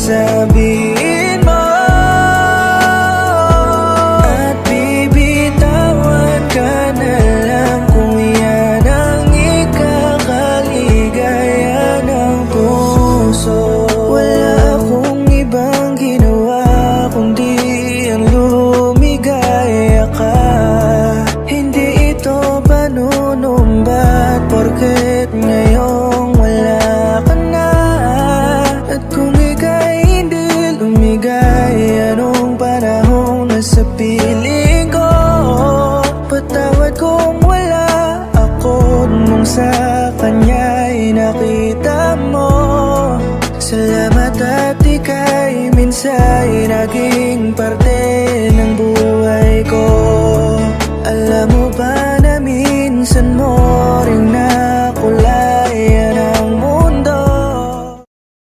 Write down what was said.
sabihin mo at bibitawan ka na lang kung yan ang ikakaligaya ng puso. Wala akong ibang ginawa kundi ang lumigaya ka. Hindi ito panunumbat porket ngayong wala ka na. At kung ika'y hindi lumigaya nung panahong nasa piling ko, patawad kung wala ako nung sa kanya'y nakita mo. Salamat at ika'y minsa'y naging parte ng buhay ko. Alam mo ba na minsan mo ring nakulay